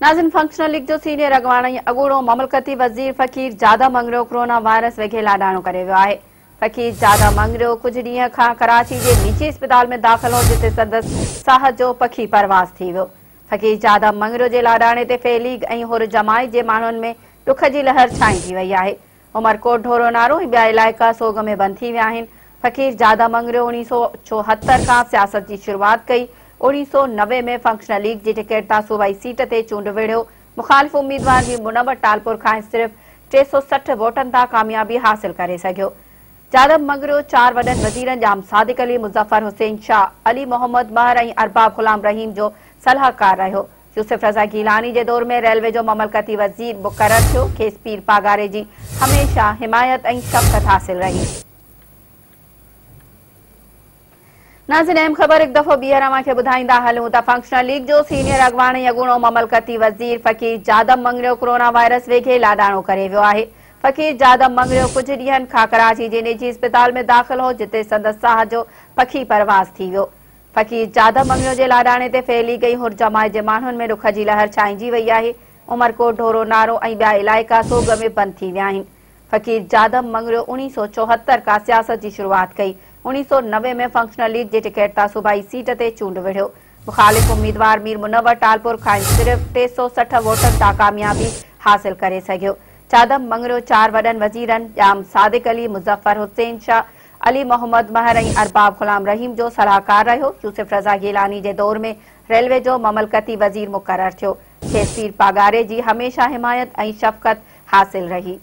नाज़िन functional league जो senior अॻवान अॻूणो ममलकती वज़ीर फ़कीर जादा मंगरियो कोरोना वायरस वेझे लाॾाणो करे वियो आहे। फ़कीर जादा मंगरियो कुझु ॾींहं खां कराची जे निजी अस्पताल में दाख़िल हो, जिते संदसि साह जो पखी परवाज़ थी वियो। फ़कीर जादा मंगरियो जे लाॾाणे ते फे लीग ऐं हुर जमायत जे माण्हुनि में ॾुख जी लहर छांइजी वई आहे। उमरकोट ढोरो नारो ऐं ॿिया इलाइक़ा सोग में बंदि थी विया आहिनि। फ़कीर जादा मंगरियो 1974 खां सियासत जी शुरूआत कई। 1990 में फंक्शनल लीग जी टिकट तां सूबाई सीट ते चूंड विढ़ियो। मुखालिफ़ उम्मीदवार भी मुनव्वर टालपुर खां सिर्फ़ 360 वोटनि तां कामयाबी हासिल करे सघियो। जादा मंगरियो 4 वॾनि वज़ीरनि जाम सादिक अली, मुज़फ़र हुसैन शाह, अली मोहम्मद महर ऐं अरबाब गुलाम रहीम जो सलाहकार रहियो। यूसुफ रज़ा गीलानी जे दौर में रेलवे जो ममलकती वज़ीर मुक़रर थियो। खेसि पीर पागारे जी हमेशा हिमायत ऐं शफ़क़त हासिल रही। नाज़िन अहम ख़बर हिकु दफ़ो ॿीहर अव्हांखे ॿुधाईंदा हलूं त फंक्शनल लीग जो सीनियर अॻवान ऐं अॻूणो ममलकती वज़ीर फ़कीर जादम मंगरियो कोरोना वायरस वेझे लाॾाणो करे वियो आहे। फ़कीर जादम मंगरियो कुझु ॾींहनि खां कराची जे निजी अस्पताल में दाख़िल हो, जिते संदसि साह जो पखी परवाज़ थी वियो। फ़कीर जादम मंगरियो जे लाॾाणे ते फे लीग ऐं हुर जमायत जे माण्हुनि में ॾुख जी लहर छांइजी वई आहे। उमरकोट ढोरो नारो ऐं ॿिया इलाइक़ा सोग में बंदि थी विया आहिनि। फ़कीर जादम मंगरियो 1974 खां सियासत जी शुरूआत कई। 1990 में फंक्शनल लीग जी टिकट तां सूबाई सीट ते चूंड विढ़ियो। मुखालिफ़ उम्मीदवार मीर मुनव्वर टालपुर खां सिर्फ़ 360 वोटनि तां कामयाबी हासिल करे सघियो। जादम मंगरियो 4 वॾनि वज़ीरनि जाम सादिक अली, मुज़फ़र हुसैन शाह, अली मोहम्मद महर ऐं अरबाब गुलाम रहीम जो सलाहकार रहियो। यूसुफ रज़ा गीलानी जे दौर में रेलवे जो ममलकती वज़ीर मुक़रर थियो। खेसि पीर पागारे जी हमेशा हिमायत ऐं शफ़क़त हासिल रही।